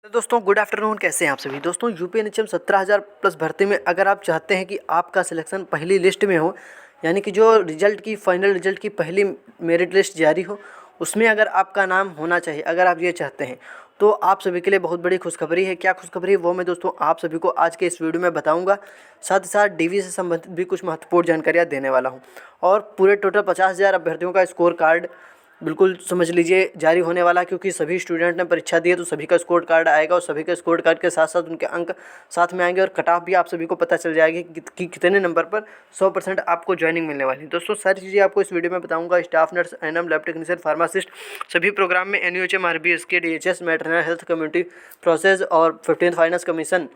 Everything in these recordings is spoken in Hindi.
तो दोस्तों गुड आफ्टरनून, कैसे हैं आप सभी। दोस्तों यूपीएनएचएम 17,000 प्लस भर्ती में अगर आप चाहते हैं कि आपका सिलेक्शन पहली लिस्ट में हो, यानी कि जो रिजल्ट की फाइनल रिजल्ट की पहली मेरिट लिस्ट जारी हो, उसमें अगर आपका नाम होना चाहिए, अगर आप ये चाहते हैं तो आप सभी के लिए बहुत बड़ी खुशखबरी है। क्या खुशखबरी है वो मैं दोस्तों आप सभी को आज के इस वीडियो में बताऊंगा। साथ ही साथ डीवी से संबंधित भी कुछ महत्वपूर्ण जानकारियाँ देने वाला हूँ। और पूरे टोटल 50,000 अभ्यर्थियों का स्कोर कार्ड बिल्कुल समझ लीजिए जारी होने वाला है, क्योंकि सभी स्टूडेंट ने परीक्षा दी है तो सभी का स्कोर कार्ड आएगा और सभी के स्कोर कार्ड के साथ साथ उनके अंक साथ में आएंगे और कट ऑफ भी आप सभी को पता चल जाएगी कि कितने नंबर पर 100% आपको ज्वाइनिंग मिलने वाली है। दोस्तों सारी चीज़ें आपको इस वीडियो में बताऊंगा। Staff nurse, ANM, lab technician, pharmacist, सभी प्रोग्राम में NUHM, RBSK, DHS, maternal health, community process और 15th finance commission,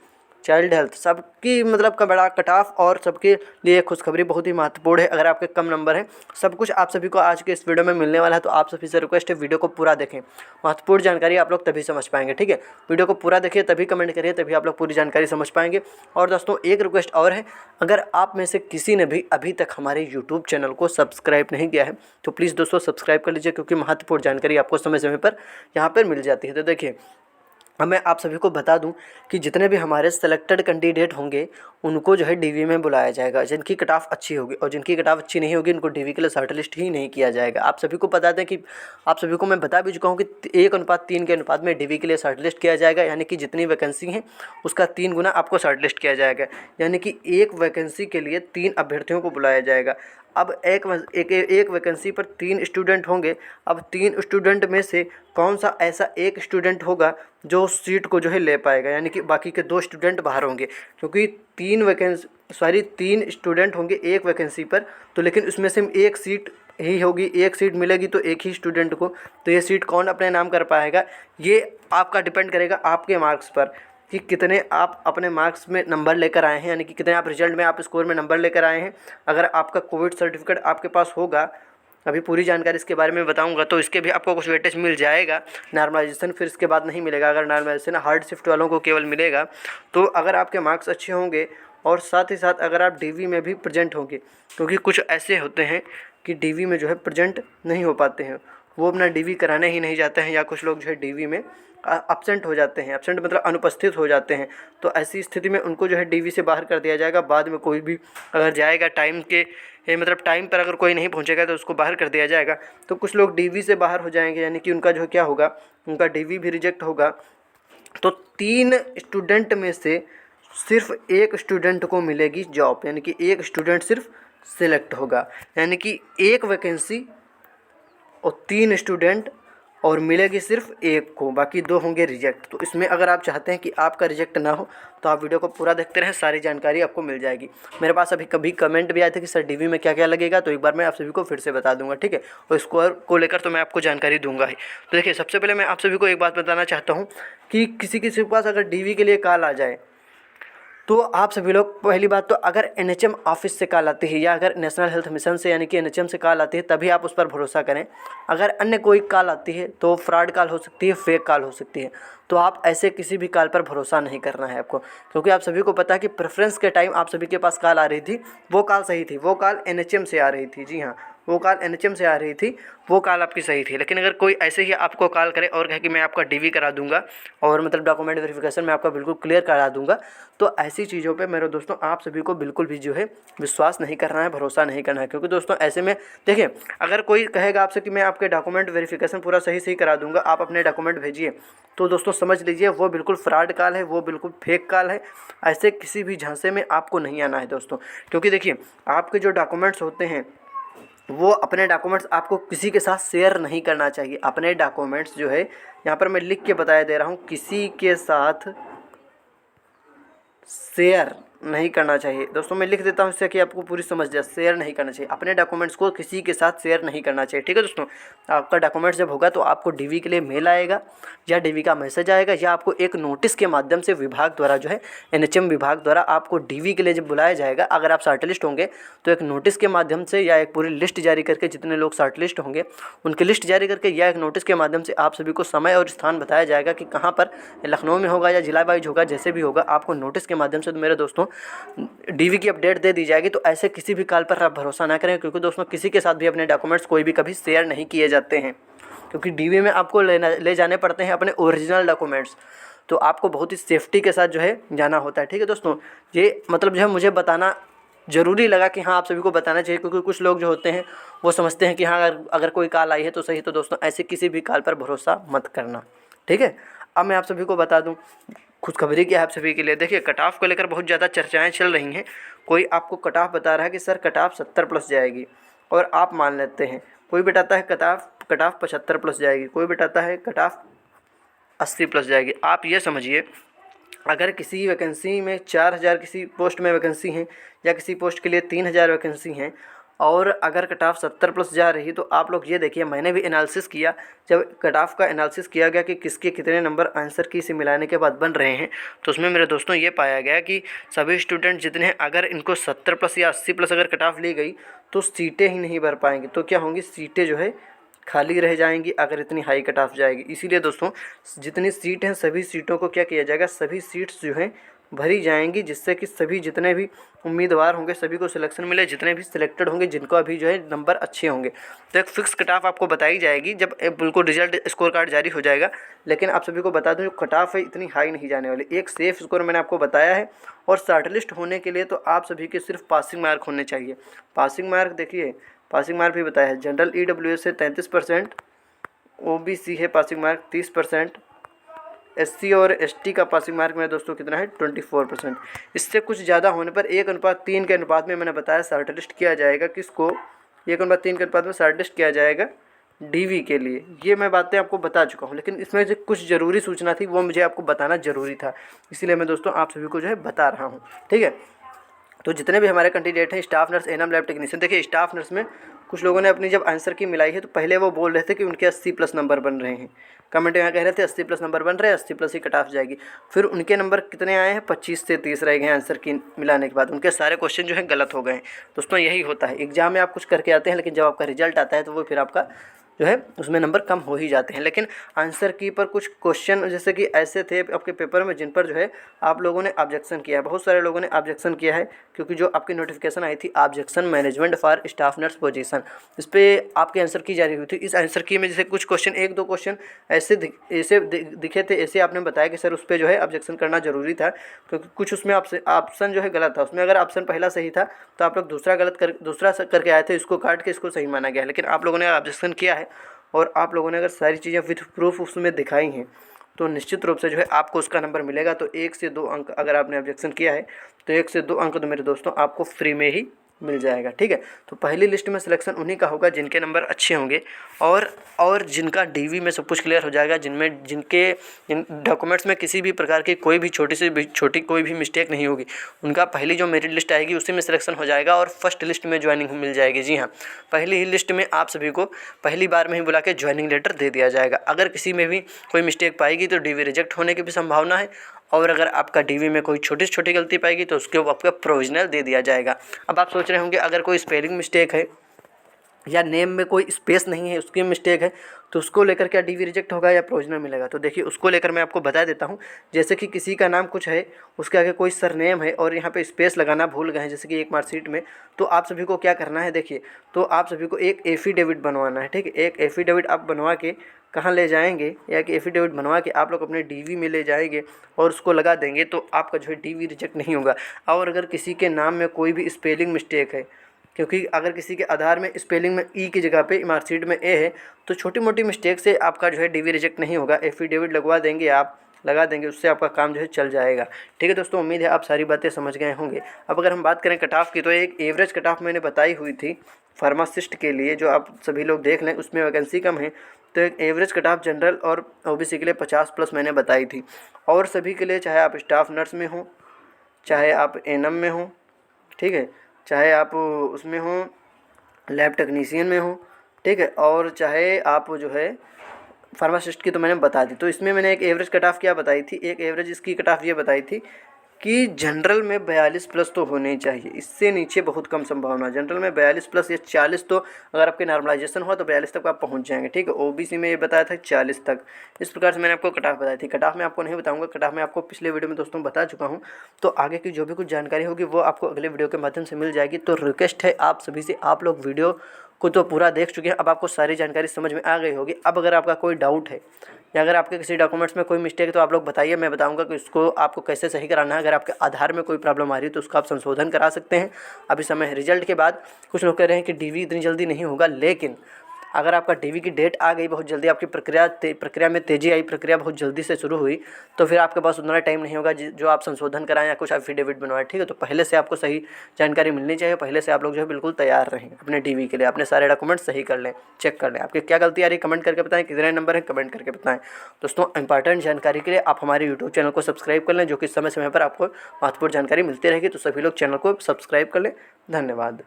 child health, सबकी मतलब का बड़ा कट ऑफ और सबके लिए खुशखबरी बहुत ही महत्वपूर्ण है। अगर आपके कम नंबर हैं, सब कुछ आप सभी को आज के इस वीडियो में मिलने वाला है, तो आप सभी से रिक्वेस्ट है वीडियो को पूरा देखें। महत्वपूर्ण जानकारी आप लोग तभी समझ पाएंगे, ठीक है। वीडियो को पूरा देखिए, तभी कमेंट करिए, तभी आप लोग पूरी जानकारी समझ पाएंगे। और दोस्तों एक रिक्वेस्ट और है, अगर आप में से किसी ने भी अभी तक हमारे यूट्यूब चैनल को सब्सक्राइब नहीं किया है तो प्लीज़ दोस्तों सब्सक्राइब कर लीजिए, क्योंकि महत्वपूर्ण जानकारी आपको समय समय पर यहाँ पर मिल जाती है। तो देखिए, अब मैं आप सभी को बता दूं कि जितने भी हमारे सेलेक्टेड कैंडिडेट होंगे उनको जो है डीवी में बुलाया जाएगा, जिनकी कट ऑफ अच्छी होगी, और जिनकी कट ऑफ अच्छी नहीं होगी उनको डीवी के लिए शॉर्ट लिस्ट ही नहीं किया जाएगा। आप सभी को बता दें कि आप सभी को मैं बता भी चुका हूं कि 1:3 के अनुपात में डीवी के लिए शॉर्ट लिस्ट किया जाएगा, यानी कि जितनी वैकेंसी है उसका 3 गुना आपको शॉर्ट लिस्ट किया जाएगा, यानी कि एक वैकेंसी के लिए 3 अभ्यर्थियों को बुलाया जाएगा। अब एक वैकेंसी पर 3 स्टूडेंट होंगे। अब 3 स्टूडेंट में से कौन सा ऐसा एक स्टूडेंट होगा जो सीट को जो है ले पाएगा, यानी कि बाकी के 2 स्टूडेंट बाहर होंगे, क्योंकि 3 स्टूडेंट होंगे एक वैकेंसी पर, तो लेकिन उसमें से एक सीट ही होगी, एक सीट मिलेगी तो एक ही स्टूडेंट को। तो ये सीट कौन अपने नाम कर पाएगा, ये आपका डिपेंड करेगा आपके मार्क्स पर कि कितने आप अपने मार्क्स में नंबर लेकर आए हैं, यानी कि कितने आप रिजल्ट में आप स्कोर में नंबर लेकर आए हैं। अगर आपका कोविड सर्टिफिकेट आपके पास होगा, अभी पूरी जानकारी इसके बारे में बताऊंगा, तो इसके भी आपको कुछ वेटेज मिल जाएगा। नॉर्मलाइजेशन फिर इसके बाद नहीं मिलेगा, अगर नॉर्मलाइजेशन हार्ड शिफ्ट वालों को केवल मिलेगा। तो अगर आपके मार्क्स अच्छे होंगे और साथ ही साथ अगर आप डीवी में भी प्रेजेंट होंगे, क्योंकि कुछ ऐसे होते हैं कि डीवी में जो है प्रेजेंट नहीं हो पाते हैं, वो अपना डीवी कराने ही नहीं जाते हैं, या कुछ लोग जो है डीवी में एब्सेंट हो जाते हैं। एब्सेंट मतलब अनुपस्थित हो जाते हैं। तो ऐसी स्थिति में उनको जो है डीवी से बाहर कर दिया जाएगा। बाद में कोई भी अगर जाएगा टाइम के मतलब टाइम पर अगर कोई नहीं पहुंचेगा तो उसको बाहर कर दिया जाएगा। तो कुछ लोग डीवी से बाहर हो जाएंगे, यानी कि उनका जो क्या होगा, उनका डीवी भी रिजेक्ट होगा। तो 3 स्टूडेंट में से सिर्फ एक स्टूडेंट को मिलेगी जॉब, यानी कि एक स्टूडेंट सिर्फ सिलेक्ट होगा, यानी कि एक वैकेंसी और 3 स्टूडेंट और मिलेगी सिर्फ एक को, बाकी 2 होंगे रिजेक्ट। तो इसमें अगर आप चाहते हैं कि आपका रिजेक्ट ना हो तो आप वीडियो को पूरा देखते रहें, सारी जानकारी आपको मिल जाएगी। मेरे पास अभी कभी कमेंट भी आए थे कि सर डीवी में क्या क्या लगेगा, तो एक बार मैं आप सभी को फिर से बता दूंगा, ठीक है। और स्कोर को लेकर तो मैं आपको जानकारी दूंगा ही। तो देखिए, सबसे पहले मैं आप सभी को एक बात बताना चाहता हूँ कि किसी के पास अगर डीवी के लिए कॉल आ जाए तो आप सभी लोग, पहली बात तो अगर एनएचएम ऑफिस से कॉल आती है या अगर नेशनल हेल्थ मिशन से यानी कि एनएचएम से कॉल आती है तभी आप उस पर भरोसा करें। अगर अन्य कोई कॉल आती है तो फ्रॉड कॉल हो सकती है, फेक कॉल हो सकती है, तो आप ऐसे किसी भी कॉल पर भरोसा नहीं करना है आपको, क्योंकि आप सभी को पता है कि प्रेफरेंस के टाइम आप सभी के पास कॉल आ रही थी, वो कॉल सही थी, वो कॉल एनएचएम से आ रही थी। जी हाँ, वो कॉल एनएचएम से आ रही थी, वो कॉल आपकी सही थी। लेकिन अगर कोई ऐसे ही आपको कॉल करे और कहे कि मैं आपका डीवी करा दूंगा और मतलब डॉक्यूमेंट वेरिफिकेशन में आपका बिल्कुल क्लियर करा दूंगा, तो ऐसी चीज़ों पे मेरे दोस्तों आप सभी को बिल्कुल भी जो है विश्वास नहीं करना है, भरोसा नहीं करना है। क्योंकि दोस्तों ऐसे में देखिए, अगर कोई कहेगा आपसे कि मैं आपके डॉक्यूमेंट वेरिफिकेशन पूरा सही करा दूंगा, आप अपने डॉक्यूमेंट भेजिए, तो दोस्तों समझ लीजिए वो बिल्कुल फ्रॉड कॉल है, वो बिल्कुल फेक कॉल है। ऐसे किसी भी झांसे में आपको नहीं आना है दोस्तों, क्योंकि देखिए आपके जो डॉक्यूमेंट्स होते हैं वो अपने डॉक्यूमेंट्स आपको किसी के साथ शेयर नहीं करना चाहिए। अपने डॉक्यूमेंट्स जो है, यहाँ पर मैं लिख के बताया दे रहा हूँ, किसी के साथ शेयर नहीं करना चाहिए। दोस्तों मैं लिख देता हूँ इससे कि आपको पूरी समझ जाए, शेयर नहीं करना चाहिए। अपने डॉक्यूमेंट्स को किसी के साथ शेयर नहीं करना चाहिए, ठीक है दोस्तों। आपका डॉक्यूमेंट्स जब होगा तो आपको डीवी के लिए मेल आएगा या डीवी का मैसेज आएगा, या आपको एक नोटिस के माध्यम से विभाग द्वारा जो है एनएचएम विभाग द्वारा आपको डीवी के लिए जब बुलाया जाएगा, अगर आप शॉर्ट लिस्ट होंगे तो एक नोटिस के माध्यम से या एक पूरी लिस्ट जारी करके, जितने लोग शॉर्ट लिस्ट होंगे उनकी लिस्ट जारी करके या एक नोटिस के माध्यम से आप सभी को समय और स्थान बताया जाएगा कि कहाँ पर, लखनऊ में होगा या जिला वाइज होगा, जैसे भी होगा आपको नोटिस के माध्यम से मेरे दोस्तों डीवी की अपडेट दे दी जाएगी। तो ऐसे किसी भी कॉल पर आप भरोसा ना करें, क्योंकि दोस्तों किसी के साथ भी अपने डॉक्यूमेंट्स कोई भी कभी शेयर नहीं किए जाते हैं, क्योंकि डीवी में आपको ले जाने पड़ते हैं अपने ओरिजिनल डॉक्यूमेंट्स। तो आपको बहुत ही सेफ्टी के साथ जो है जाना होता है। ठीक है दोस्तों, ये मतलब जो है मुझे बताना ज़रूरी लगा कि हाँ आप सभी को बताना चाहिए, क्योंकि कुछ लोग जो होते हैं वो समझते हैं कि हाँ अगर कोई कॉल आई है तो सही। तो दोस्तों ऐसे किसी भी कॉल पर भरोसा मत करना, ठीक है। अब मैं आप सभी को बता दूं खुशखबरी क्या है आप सभी के लिए। देखिए कट ऑफ को लेकर बहुत ज़्यादा चर्चाएं चल रही हैं। कोई आपको कट ऑफ बता रहा है कि सर कट ऑफ 70 प्लस जाएगी, और आप मान लेते हैं। कोई बताता है कट ऑफ 75 प्लस जाएगी, कोई बताता है कट ऑफ 80 प्लस जाएगी। आप ये समझिए, अगर किसी वैकेंसी में 4000 किसी पोस्ट में वैकेंसी हैं, या किसी पोस्ट के लिए 3000 वैकेंसी हैं, और अगर कट ऑफ 70 प्लस जा रही, तो आप लोग ये देखिए, मैंने भी एनालिसिस किया। जब कट ऑफ का एनालिसिस किया गया कि किसके कितने नंबर आंसर की से मिलाने के बाद बन रहे हैं, तो उसमें मेरे दोस्तों ये पाया गया कि सभी स्टूडेंट जितने हैं, अगर इनको 70 प्लस या 80 प्लस अगर कट ऑफ ली गई तो सीटें ही नहीं भर पाएंगी। तो क्या होंगी, सीटें जो है खाली रह जाएंगी अगर इतनी हाई कट ऑफ जाएगी। इसीलिए दोस्तों जितनी सीट हैं सभी सीटों को क्या किया जाएगा, सभी सीट्स जो हैं भरी जाएंगी, जिससे कि सभी जितने भी उम्मीदवार होंगे सभी को सिलेक्शन मिले, जितने भी सिलेक्टेड होंगे जिनको अभी जो है नंबर अच्छे होंगे। तो एक फिक्स कट ऑफ आपको बताई जाएगी जब बिल्कुल रिजल्ट स्कोर कार्ड जारी हो जाएगा। लेकिन आप सभी को बता दूं जो कट ऑफ है इतनी हाई नहीं जाने वाली, एक सेफ स्कोर मैंने आपको बताया है। और शॉर्टलिस्ट होने के लिए तो आप सभी के सिर्फ पासिंग मार्क होने चाहिए। पासिंग मार्क देखिए, पासिंग मार्क भी बताया है, जनरल EWS से 33%, OBC है पासिंग मार्क 30%, SC और ST का पासिंग मार्क मेरे दोस्तों कितना है 24%। इससे कुछ ज़्यादा होने पर 1:3 के अनुपात में मैंने बताया शॉर्टलिस्ट किया जाएगा। किसको, 1:3 के अनुपात में शॉर्टलिस्ट किया जाएगा DV के लिए। ये मैं बातें आपको बता चुका हूँ, लेकिन इसमें जो कुछ ज़रूरी सूचना थी वो मुझे आपको बताना ज़रूरी था, इसीलिए मैं दोस्तों आप सभी को जो है बता रहा हूँ, ठीक है। तो जितने भी हमारे कैंडिडेट हैं staff nurse, ANM, lab technician, देखिए स्टाफ नर्स में कुछ लोगों ने अपनी जब आंसर की मिलाई है तो पहले वो बोल रहे थे कि उनके 80 प्लस नंबर बन रहे हैं। कमेंट में कह रहे थे 80 प्लस नंबर बन रहे हैं, 80 प्लस ही कट ऑफ जाएगी। फिर उनके नंबर कितने आए हैं, 25 से 30 रह गए हैं आंसर की मिलाने के बाद। उनके सारे क्वेश्चन जो है गलत हो गए हैं। दोस्तों यही होता है, एग्जाम में आप कुछ करके आते हैं, लेकिन जब आपका रिजल्ट आता है तो वो फिर आपका जो है उसमें नंबर कम हो ही जाते हैं। लेकिन आंसर की पर कुछ क्वेश्चन जैसे कि ऐसे थे आपके पेपर में जिन पर जो है आप लोगों ने ऑब्जेक्शन किया है, बहुत सारे लोगों ने ऑब्जेक्शन किया है, क्योंकि जो आपकी नोटिफिकेशन आई थी objection management for staff nurse position, इस पर आपकी आंसर की जारी हुई थी। इस आंसर की में जैसे कुछ क्वेश्चन, 1-2 क्वेश्चन ऐसे दिखे थे, ऐसे आपने बताया कि सर उस पर जो है ऑब्जेक्शन करना जरूरी था, क्योंकि कुछ उसमें ऑप्शन जो है गलत था। उसमें अगर ऑप्शन पहला सही था तो आप लोग दूसरा करके आए थे, इसको काट के इसको सही माना गया है। लेकिन आप लोगों ने ऑब्जेक्शन किया है और आप लोगों ने अगर सारी चीज़ें विथ प्रूफ उसमें दिखाई हैं तो निश्चित रूप से जो है आपको उसका नंबर मिलेगा। तो 1 से 2 अंक अगर आपने ऑब्जेक्शन किया है तो 1 से 2 अंक तो मेरे दोस्तों आपको फ्री में ही मिल जाएगा, ठीक है। तो पहली लिस्ट में सिलेक्शन उन्हीं का होगा जिनके नंबर अच्छे होंगे और जिनका DV में सब कुछ क्लियर हो जाएगा, जिनके डॉक्यूमेंट्स में किसी भी प्रकार की कोई भी छोटी कोई भी मिस्टेक नहीं होगी। उनका पहली जो मेरिट लिस्ट आएगी उसी में सिलेक्शन हो जाएगा और फर्स्ट लिस्ट में ज्वाइनिंग मिल जाएगी। जी हाँ, पहली ही लिस्ट में आप सभी को पहली बार में ही बुला के ज्वाइनिंग लेटर दे दिया जाएगा। अगर किसी में भी कोई मिस्टेक पाएगी तो DV रिजेक्ट होने की भी संभावना है, और अगर आपका DV में कोई छोटी से छोटी गलती पाएगी तो उसके आपका प्रोविजनल दे दिया जाएगा। अब आप सोच रहे होंगे अगर कोई स्पेलिंग मिस्टेक है या नेम में कोई स्पेस नहीं है उसकी मिस्टेक है तो उसको लेकर क्या DV रिजेक्ट होगा या प्रोविजनल मिलेगा। तो देखिए उसको लेकर मैं आपको बता देता हूँ। जैसे कि किसी का नाम कुछ है, उसके आगे कोई सरनेम है और यहाँ पे स्पेस लगाना भूल गए हैं, जैसे कि एक मार्कशीट में, तो आप सभी को क्या करना है, देखिए तो आप सभी को एक एफिडेविट बनवाना है, ठीक है। एक एफिडेविट आप बनवा के कहाँ ले जाएंगे, या कि एफिडेविट बनवा के आप लोग अपने DV में ले जाएंगे और उसको लगा देंगे तो आपका जो है DV रिजेक्ट नहीं होगा। और अगर किसी के नाम में कोई भी स्पेलिंग मिस्टेक है, क्योंकि अगर किसी के आधार में स्पेलिंग में E की जगह पे मार्कशीट में A है तो छोटी मोटी मिस्टेक से आपका जो है DV रिजेक्ट नहीं होगा। एफिडेविट लगवा देंगे, आप लगा देंगे, उससे आपका काम जो है चल जाएगा, ठीक है दोस्तों। उम्मीद है आप सारी बातें समझ गए होंगे। अब अगर हम बात करें कट ऑफ की, तो एक एवरेज कट ऑफ मैंने बताई हुई थी फार्मासिस्ट के लिए, जो आप सभी लोग देख लें, उसमें वैकेंसी कम है तो एक एवरेज कट ऑफ जनरल और OBC के लिए 50 प्लस मैंने बताई थी। और सभी के लिए, चाहे आप स्टाफ नर्स में हो, चाहे आप एएनएम में हो, ठीक है, चाहे आप उसमें हो लैब टेक्नीशियन में हो, ठीक है, और चाहे आप जो है फार्मासिस्ट की तो मैंने बता दी। तो इसमें मैंने एक एवरेज कट ऑफ क्या बताई थी, एक एवरेज इसकी कट ऑफ ये बताई थी कि जनरल में 42 प्लस तो होने ही चाहिए, इससे नीचे बहुत कम संभावना। जनरल में 42 प्लस या 40, तो अगर आपके नॉर्मलाइजेशन हुआ तो 42 तक आप पहुंच जाएंगे, ठीक है। OBC में ये बताया था 40 तक। इस प्रकार से मैंने आपको कट ऑफ बताई थी। कट ऑफ मैं आपको नहीं बताऊंगा, कट ऑफ मैं आपको पिछले वीडियो में दोस्तों बता चुका हूँ। तो आगे की जो भी कुछ जानकारी होगी वो आपको अगले वीडियो के माध्यम से मिल जाएगी। तो रिक्वेस्ट है आप सभी से, आप लोग वीडियो को तो पूरा देख चुके हैं, अब आपको सारी जानकारी समझ में आ गई होगी। अब अगर आपका कोई डाउट है या अगर आपके किसी डॉक्यूमेंट्स में कोई मिस्टेक है तो आप लोग बताइए, मैं बताऊंगा कि इसको आपको कैसे सही कराना है। अगर आपके आधार में कोई प्रॉब्लम आ रही है तो उसका आप संशोधन करा सकते हैं। अभी समय है रिजल्ट के बाद। कुछ लोग कह रहे हैं कि डीवी इतनी जल्दी नहीं होगा, लेकिन अगर आपका डीवी की डेट आ गई बहुत जल्दी, आपकी प्रक्रिया में तेज़ी आई, प्रक्रिया बहुत जल्दी से शुरू हुई, तो फिर आपके पास उतना टाइम नहीं होगा जो आप संशोधन कराएं या कुछ एफिडेविट बनवाएं। ठीक है, तो पहले से आपको सही जानकारी मिलनी चाहिए, पहले से आप लोग जो है बिल्कुल तैयार रहें अपने डीवी के लिए, अपने सारे डॉक्यूमेंट सही कर लें, चेक कर लें। आपकी क्या गलती आ रही है कमेंट करके बताएं, कितने नंबर है कमेंट करके बताएं। दोस्तों, इंपॉर्टेंट जानकारी के लिए आप हमारे यूट्यूब चैनल को सब्सक्राइब कर लें, जो कि समय समय पर आपको महत्वपूर्ण जानकारी मिलती रहेगी। तो सभी लोग चैनल को सब्सक्राइब कर लें। धन्यवाद।